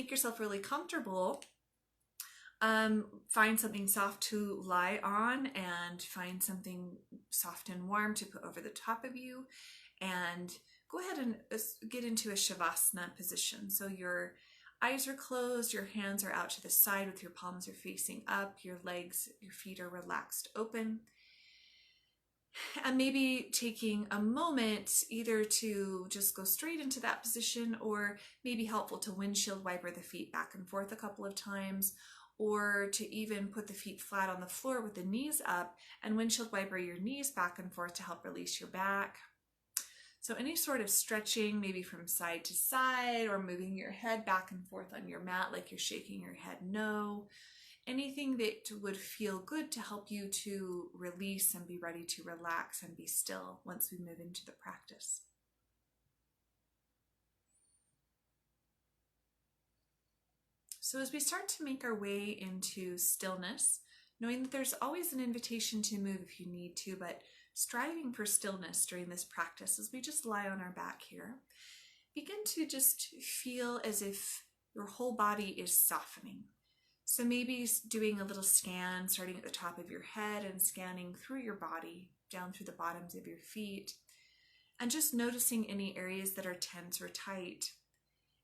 make yourself really comfortable, find something soft to lie on, and find something soft and warm to put over the top of you, and go ahead and get into a Shavasana position. So your eyes are closed, your hands are out to the side with your palms are facing up, your legs, your feet are relaxed open. And maybe taking a moment either to just go straight into that position, or maybe helpful to windshield wiper the feet back and forth a couple of times, or to even put the feet flat on the floor with the knees up and windshield wiper your knees back and forth to help release your back. So any sort of stretching, maybe from side to side, or moving your head back and forth on your mat like you're shaking your head no. Anything that would feel good to help you to release and be ready to relax and be still once we move into the practice. So as we start to make our way into stillness, knowing that there's always an invitation to move if you need to, but striving for stillness during this practice as we just lie on our back here, begin to just feel as if your whole body is softening. So maybe doing a little scan, starting at the top of your head and scanning through your body, down through the bottoms of your feet, and just noticing any areas that are tense or tight,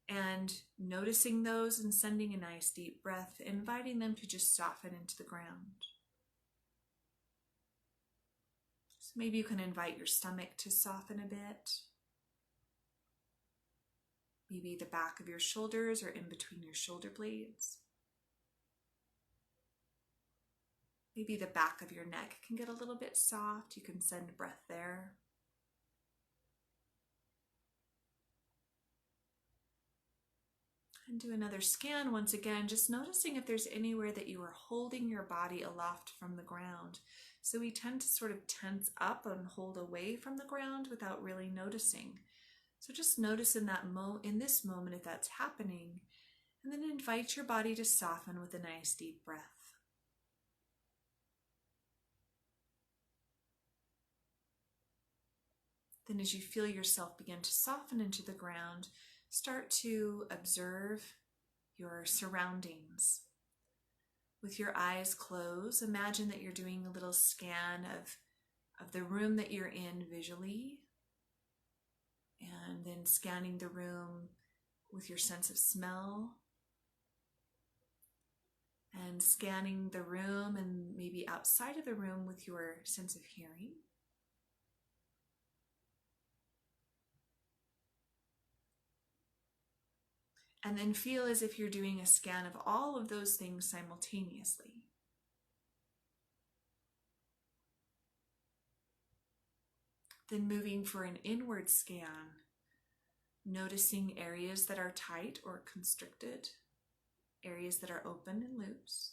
and noticing those and sending a nice deep breath, inviting them to just soften into the ground. So maybe you can invite your stomach to soften a bit. Maybe the back of your shoulders or in between your shoulder blades. Maybe the back of your neck can get a little bit soft. You can send breath there. And do another scan once again, just noticing if there's anywhere that you are holding your body aloft from the ground. So we tend to sort of tense up and hold away from the ground without really noticing. So just notice in this moment if that's happening, and then invite your body to soften with a nice deep breath. Then as you feel yourself begin to soften into the ground, start to observe your surroundings. With your eyes closed, imagine that you're doing a little scan of the room that you're in visually, and then scanning the room with your sense of smell, and scanning the room and maybe outside of the room with your sense of hearing. And then feel as if you're doing a scan of all of those things simultaneously. Then moving for an inward scan, noticing areas that are tight or constricted, areas that are open and loose.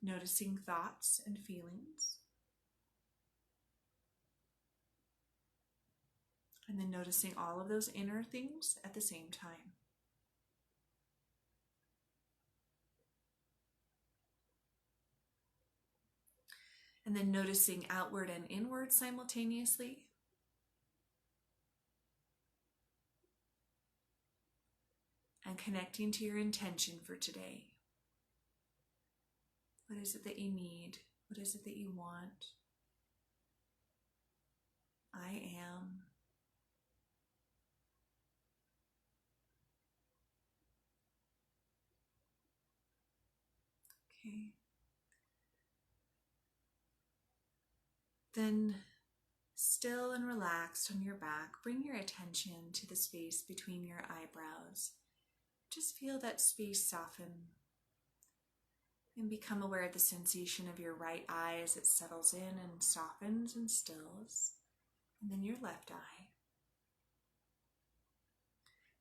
Noticing thoughts and feelings. And then noticing all of those inner things at the same time. And then noticing outward and inward simultaneously. And connecting to your intention for today. What is it that you need? What is it that you want? I am. Okay. Then, still and relaxed on your back, bring your attention to the space between your eyebrows. Just feel that space soften and become aware of the sensation of your right eye as it settles in and softens and stills, and then your left eye.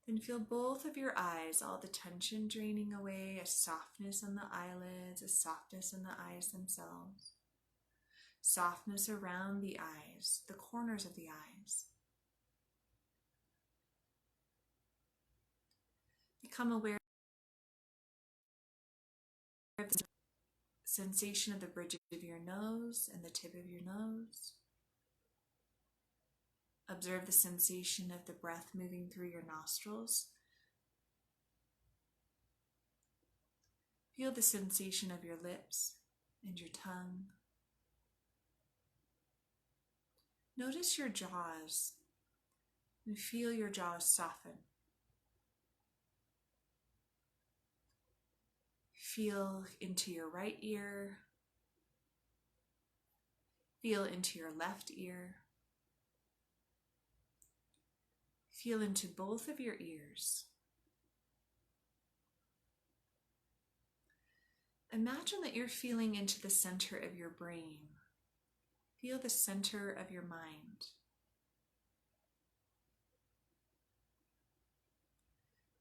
Then feel both of your eyes, all the tension draining away, a softness on the eyelids, a softness in the eyes themselves. Softness around the eyes, the corners of the eyes. Become aware of the sensation of the bridge of your nose and the tip of your nose. Observe the sensation of the breath moving through your nostrils, Feel the sensation of your lips and your tongue. Notice your jaws and feel your jaws soften. Feel into your right ear. Feel into your left ear. Feel into both of your ears. Imagine that you're feeling into the center of your brain. Feel the center of your mind.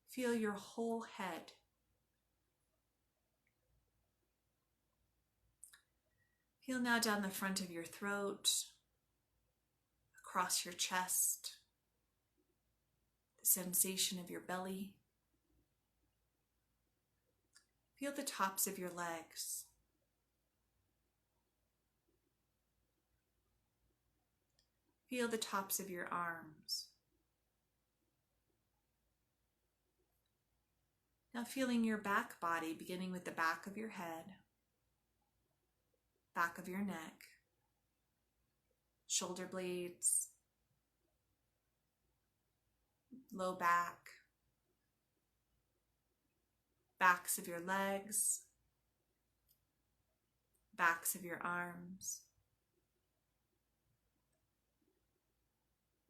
Feel your whole head. Feel now down the front of your throat, across your chest, the sensation of your belly. Feel the tops of your legs. Feel the tops of your arms. Now feeling your back body, beginning with the back of your head, back of your neck, shoulder blades, low back, backs of your legs, backs of your arms.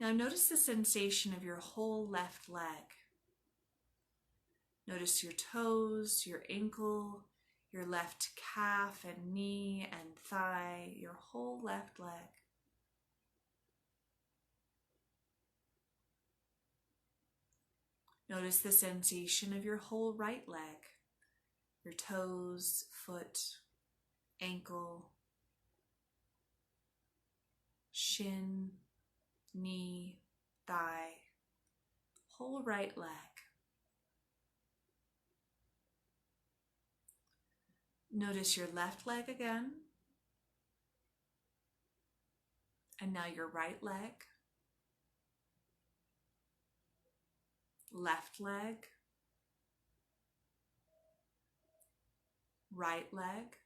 Now notice the sensation of your whole left leg. Notice your toes, your ankle, your left calf and knee and thigh, your whole left leg. Notice the sensation of your whole right leg, your toes, foot, ankle, shin, knee, thigh, whole right leg. Notice your left leg again, and now your right leg, left leg, right leg,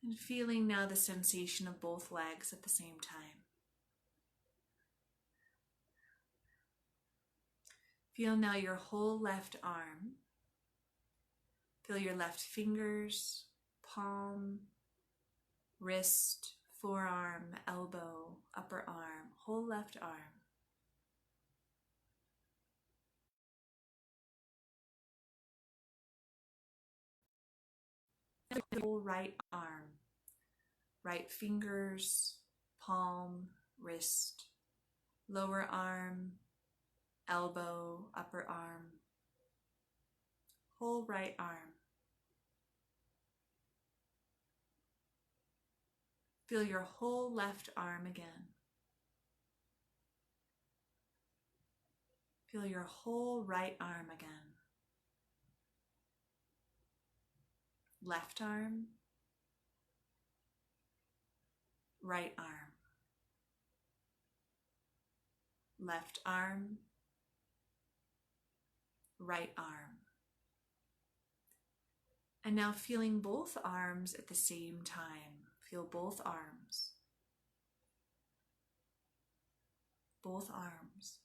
and feeling now the sensation of both legs at the same time. Feel now your whole left arm. Feel your left fingers, palm, wrist, forearm, elbow, upper arm, whole left arm. Whole right arm, right fingers, palm, wrist, lower arm, elbow, upper arm, whole right arm. Feel your whole left arm again. Feel your whole right arm again. Left arm, right arm, left arm, right arm. And now feeling both arms at the same time. Feel both arms. Both arms.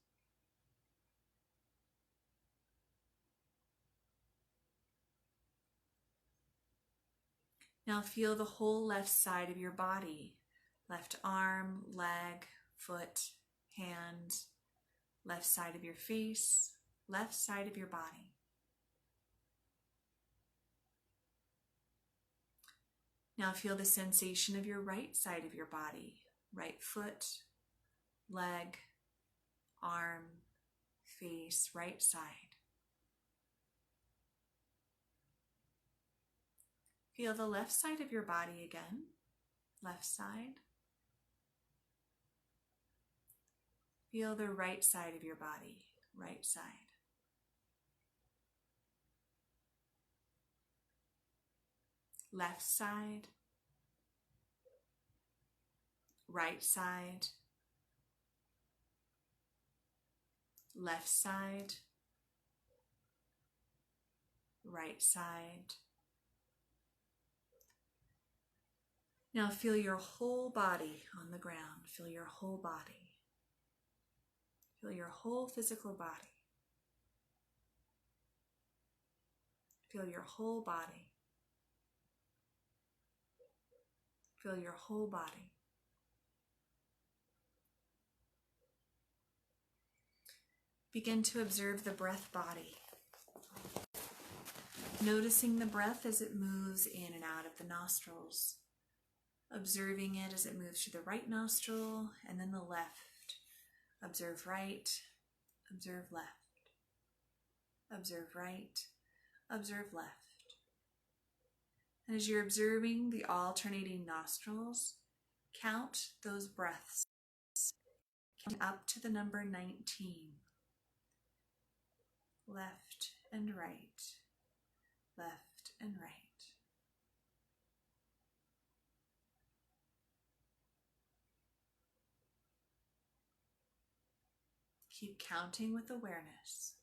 Now feel the whole left side of your body. Left arm, leg, foot, hand, left side of your face, left side of your body. Now feel the sensation of your right side of your body. Right foot, leg, arm, face, right side. Feel the left side of your body again. Left side. Feel the right side of your body. Right side. Left side. Right side. Left side. right side. Now feel your whole body on the ground. Feel your whole body. Feel your whole physical body. Feel your whole body. Feel your whole body. Begin to observe the breath body. Noticing the breath as it moves in and out of the nostrils. Observing it as it moves through the right nostril and then the left. Observe right, observe left. Observe right, observe left. And as you're observing the alternating nostrils, count those breaths, counting up to the number 19. Left and right, left and right. Keep counting with awareness.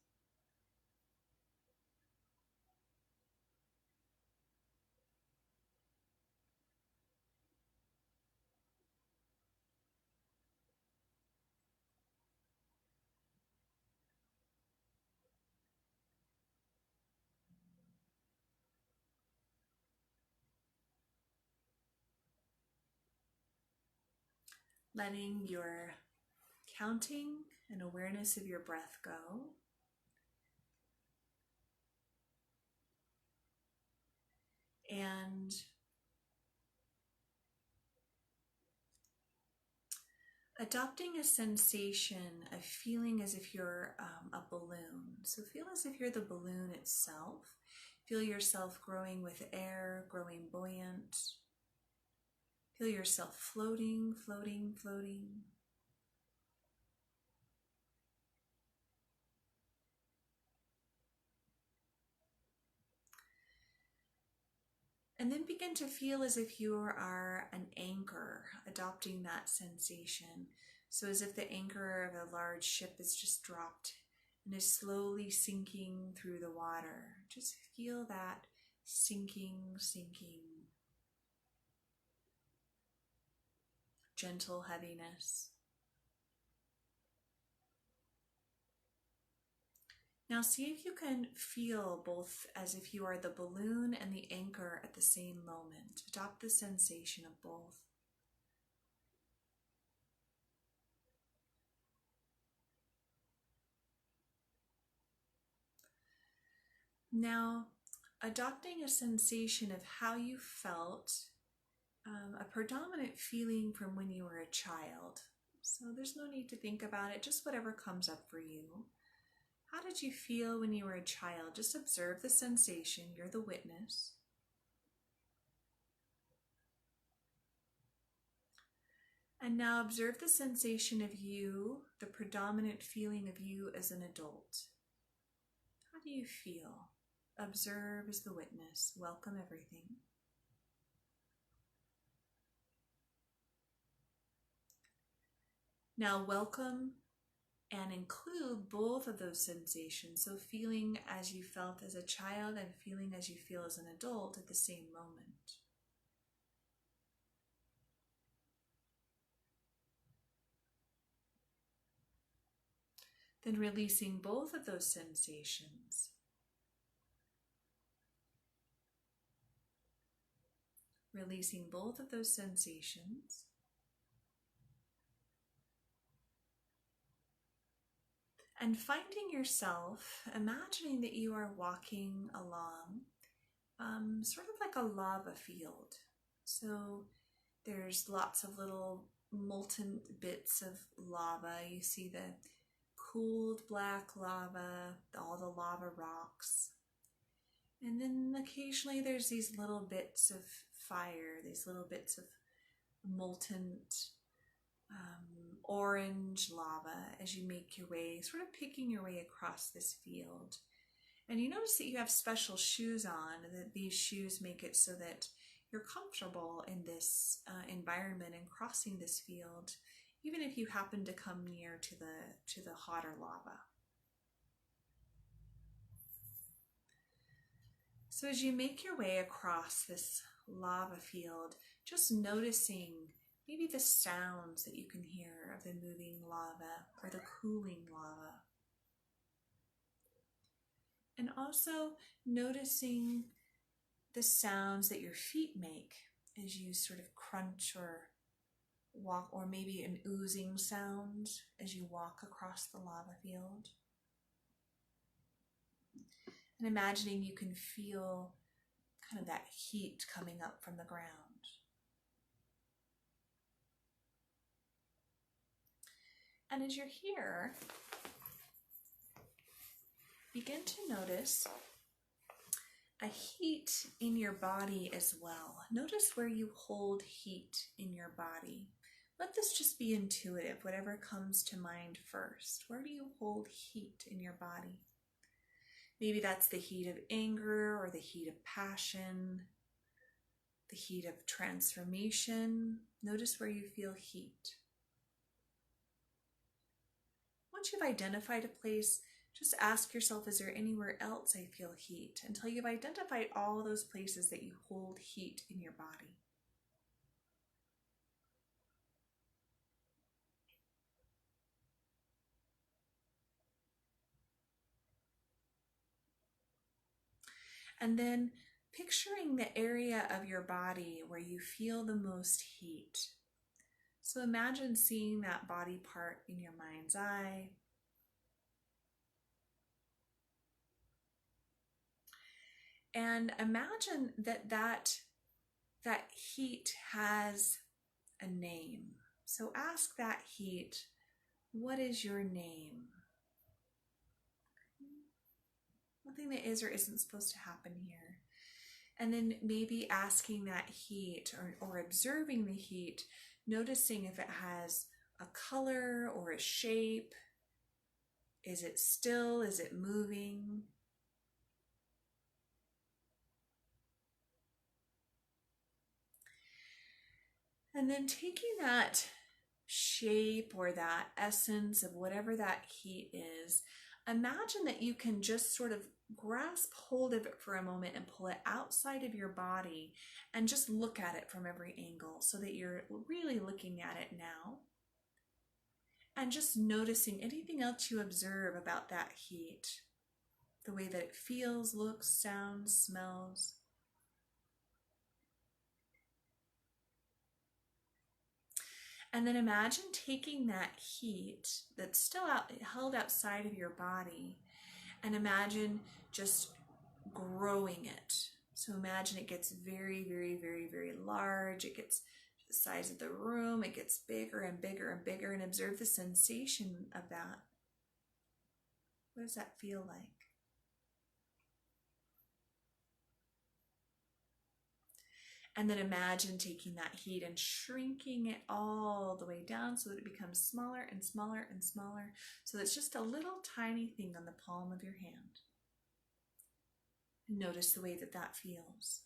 Letting your counting and awareness of your breath go. And adopting a sensation of feeling as if you're a balloon. So feel as if you're the balloon itself. Feel yourself growing with air, growing buoyant. Feel yourself floating, floating, floating. And then begin to feel as if you are an anchor, adopting that sensation. So as if the anchor of a large ship is just dropped and is slowly sinking through the water. Just feel that sinking, sinking. Gentle heaviness. Now see if you can feel both as if you are the balloon and the anchor at the same moment. Adopt the sensation of both. Now, adopting a sensation of how you felt, a predominant feeling from when you were a child. So there's no need to think about it, just whatever comes up for you. How did you feel when you were a child? Just observe the sensation. You're the witness. And now observe the sensation of you, the predominant feeling of you as an adult. How do you feel? Observe as the witness. Welcome everything. Now welcome and include both of those sensations. So feeling as you felt as a child and feeling as you feel as an adult at the same moment. Then releasing both of those sensations. Releasing both of those sensations. And finding yourself, imagining that you are walking along sort of like a lava field. So there's lots of little molten bits of lava. You see the cooled black lava, all the lava rocks. And then occasionally there's these little bits of fire, these little bits of molten orange lava as you make your way, sort of picking your way across this field. And you notice that you have special shoes on, and that these shoes make it so that you're comfortable in this environment and crossing this field, even if you happen to come near to the hotter lava. So as you make your way across this lava field, just noticing maybe the sounds that you can hear of the moving lava or the cooling lava. And also noticing the sounds that your feet make as you sort of crunch or walk, or maybe an oozing sound as you walk across the lava field. And imagining you can feel kind of that heat coming up from the ground. And as you're here, begin to notice a heat in your body as well. Notice where you hold heat in your body. Let this just be intuitive, whatever comes to mind first. Where do you hold heat in your body? Maybe that's the heat of anger or the heat of passion, the heat of transformation. Notice where you feel heat. Once you've identified a place, just ask yourself, is there anywhere else I feel heat? Until you've identified all those places that you hold heat in your body. And then picturing the area of your body where you feel the most heat. So imagine seeing that body part in your mind's eye. And imagine that heat has a name. So ask that heat, what is your name? Nothing that is or isn't supposed to happen here. And then maybe asking that heat or observing the heat, noticing if it has a color or a shape. Is it still? Is it moving? And then taking that shape or that essence of whatever that heat is, imagine that you can just sort of grasp hold of it for a moment and pull it outside of your body and just look at it from every angle so that you're really looking at it now. And just noticing anything else you observe about that heat, the way that it feels, looks, sounds, smells. And then imagine taking that heat that's still held outside of your body, and imagine just growing it. So imagine it gets very, very, very, very large. It gets the size of the room. It gets bigger and bigger and bigger, and observe the sensation of that. What does that feel like? And then imagine taking that heat and shrinking it all the way down so that it becomes smaller and smaller and smaller. So it's just a little tiny thing on the palm of your hand. And notice the way that that feels.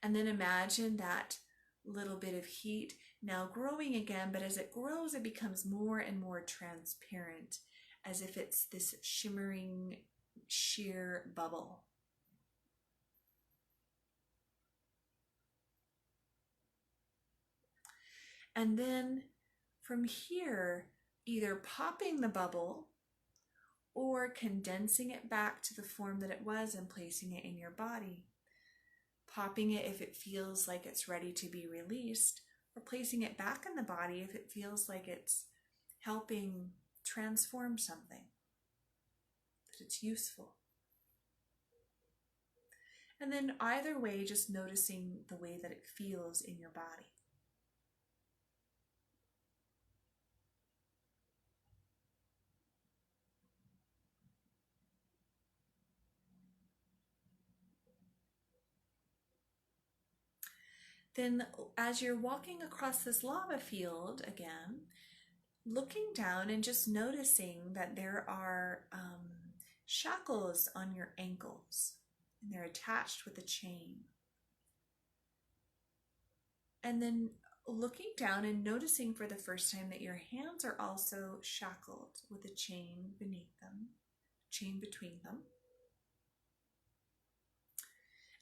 And then imagine that little bit of heat now growing again, but as it grows, it becomes more and more transparent, as if it's this shimmering sheer bubble. And then from here, either popping the bubble or condensing it back to the form that it was and placing it in your body. Popping it if it feels like it's ready to be released, or placing it back in the body if it feels like it's helping transform something, that it's useful. And then either way, just noticing the way that it feels in your body. Then as you're walking across this lava field again, looking down and just noticing that there are shackles on your ankles, and they're attached with a chain. And then looking down and noticing for the first time that your hands are also shackled with a chain beneath them, chain between them.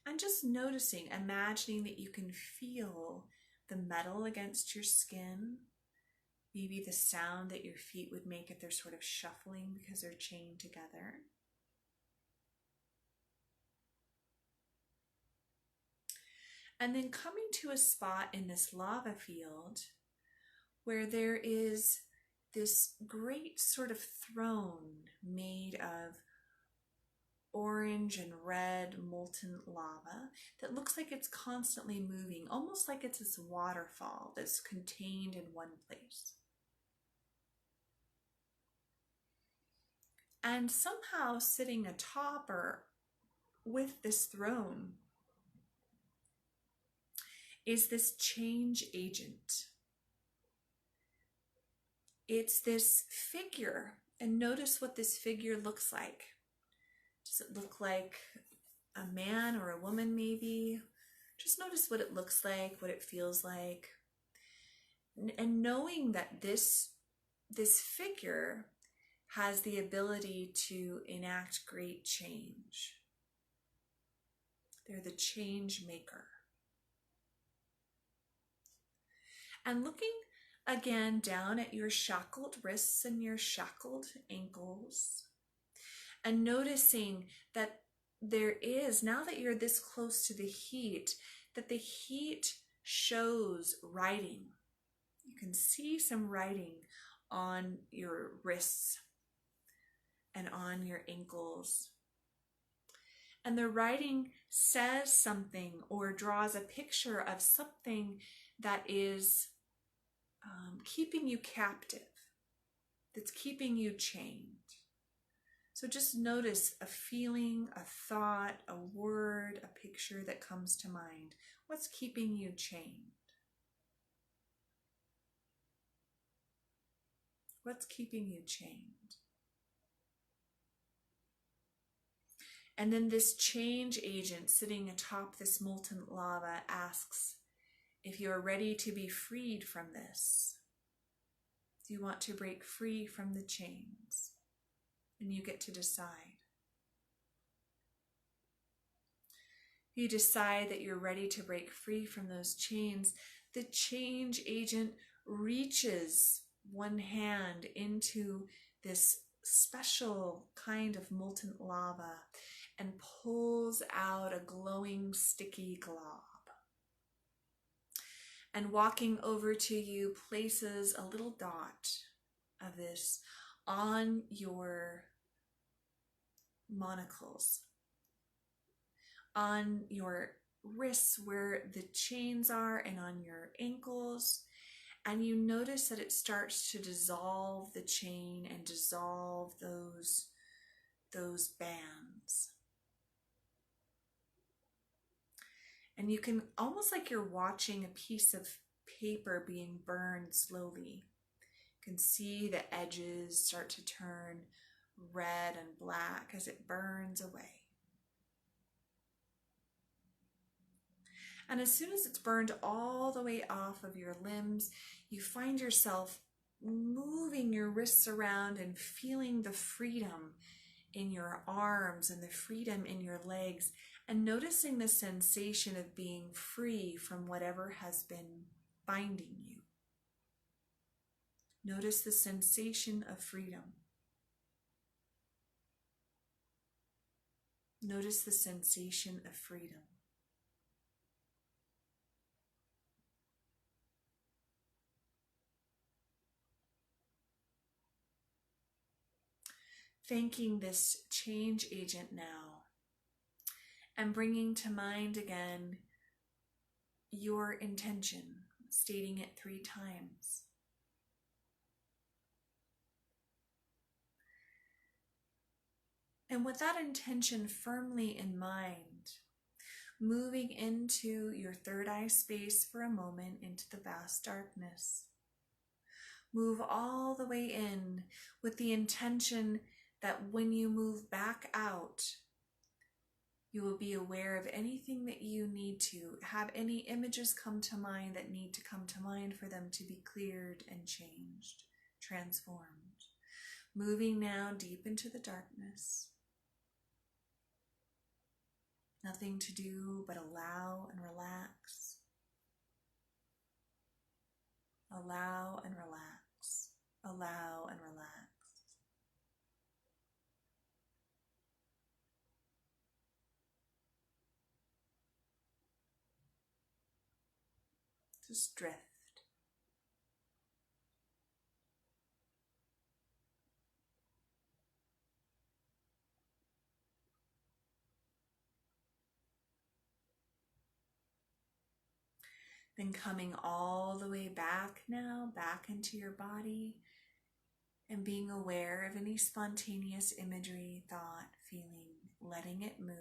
And just noticing, imagining that you can feel the metal against your skin, maybe the sound that your feet would make if they're sort of shuffling because they're chained together. And then coming to a spot in this lava field where there is this great sort of throne made of orange and red molten lava that looks like it's constantly moving, almost like it's this waterfall that's contained in one place. And somehow sitting atop or with this throne is this change agent. It's this figure, and notice what this figure looks like. Does it look like a man or a woman maybe? Just notice what it looks like, what it feels like. And knowing that this figure has the ability to enact great change. They're the change maker. And looking again down at your shackled wrists and your shackled ankles, and noticing that there is, now that you're this close to the heat, that the heat shows writing. You can see some writing on your wrists and on your ankles. And the writing says something or draws a picture of something that is keeping you captive, that's keeping you chained. So just notice a feeling, a thought, a word, a picture that comes to mind. What's keeping you chained? What's keeping you chained? And then this change agent sitting atop this molten lava asks if you are ready to be freed from this. Do you want to break free from the chains? And you get to decide. If you decide that you're ready to break free from those chains, the change agent reaches one hand into this special kind of molten lava and pulls out a glowing, sticky glob. And walking over to you, places a little dot of this on your monocles, on your wrists where the chains are, and on your ankles. And you notice that it starts to dissolve the chain and dissolve those bands. And you can, almost like you're watching a piece of paper being burned slowly. You can see the edges start to turn red and black as it burns away. And as soon as it's burned all the way off of your limbs, you find yourself moving your wrists around and feeling the freedom in your arms and the freedom in your legs, and noticing the sensation of being free from whatever has been binding you. Notice the sensation of freedom. Notice the sensation of freedom. Thanking this change agent now, and bringing to mind again your intention, stating it 3 times. And with that intention firmly in mind, moving into your third eye space for a moment, into the vast darkness. Move all the way in with the intention that when you move back out, You will be aware of anything that you need to have, any images come to mind that need to come to mind for them to be cleared and changed, transformed. Moving now deep into the darkness. Nothing to do but allow and relax. Allow and relax. Allow and relax. Just drift. Then coming all the way back now, back into your body, and being aware of any spontaneous imagery, thought, feeling, letting it move,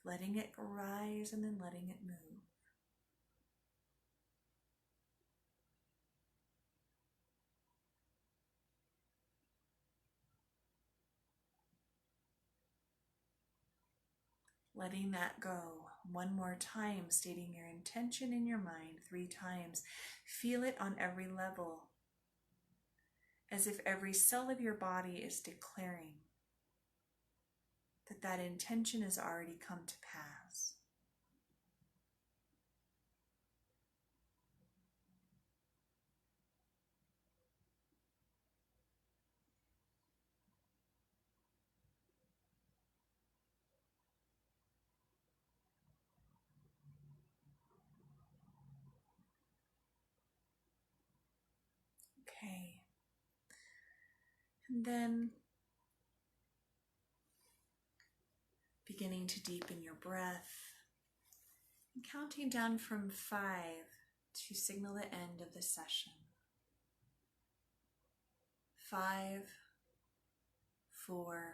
letting it rise and then letting it move. Letting that go. One more time, stating your intention in your mind 3 times. Feel it on every level, as if every cell of your body is declaring that that intention has already come to pass. Okay. And then beginning to deepen your breath and counting down from 5 to signal the end of the session. 5, 4,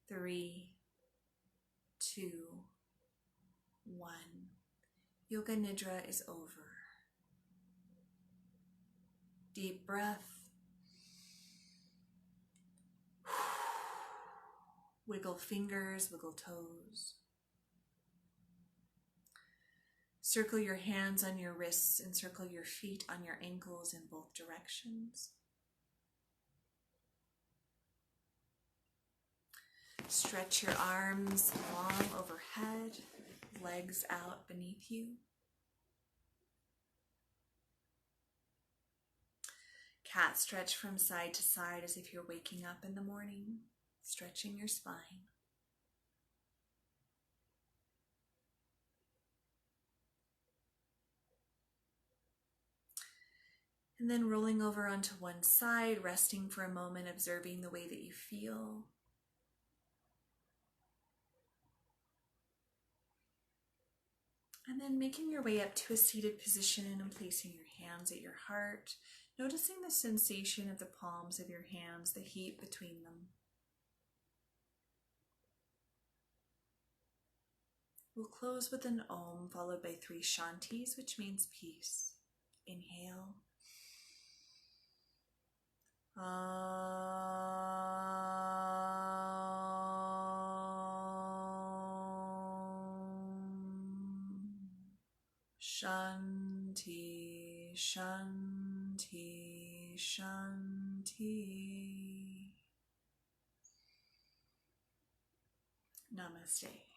3, 2, 1. Yoga Nidra is over. Deep breath. Wiggle fingers, wiggle toes. Circle your hands on your wrists and circle your feet on your ankles in both directions. Stretch your arms long overhead, legs out beneath you. Cat stretch from side to side as if you're waking up in the morning, stretching your spine. And then rolling over onto one side, resting for a moment, observing the way that you feel. And then making your way up to a seated position and placing your hands at your heart, noticing the sensation of the palms of your hands, the heat between them. We'll close with an Om followed by 3 Shantis, which means peace. Inhale. Shanti, Shanti, Shanti. Namaste.